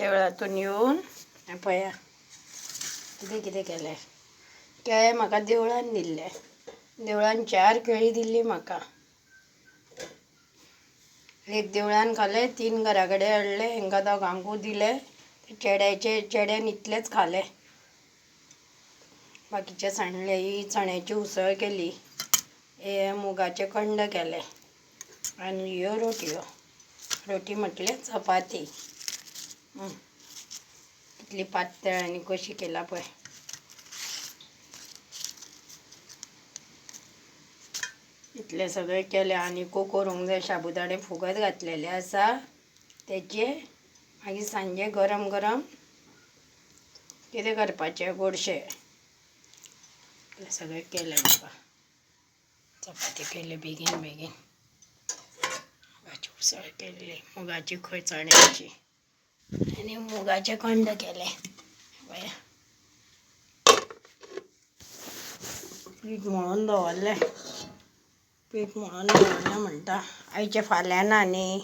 देवळातून येऊन पया कितें कितें केलें. केळे म्हाका देवळान दिल्ले. देवळान 4 केळी दिल्ली म्हाका. एक देवळान खाले, 3 घरा कडेन हाडले, हेंकां दोगांकूय दिले. चेड्यान इतलेच खाले. बाकीचे सांडले. ही चण्याची उसळ केली, हे मुगाचे कंड केले आनी ह्यो रोटयो. रोटी म्हटल्यार चपाती. कितली पातळ आनी कशी केला पळय. इतले सगळे केले आनी करूंक जाय. शाबुदाणे फुगत घातलेले आसा तेचे. मागीर सांजे गरम गरम कितें करपाचें गोडशें. सगळे केले म्हाका. चपाती केली बेगीन बेगीन. मुगाची उसळ केल्ली, मुगाची खंय चण्याची आनी मुगाचे कंड केले. पीठ मळून दवरलें. पीठ मळून दवरलें म्हणटा आयचे फाल्यां ना न्ही.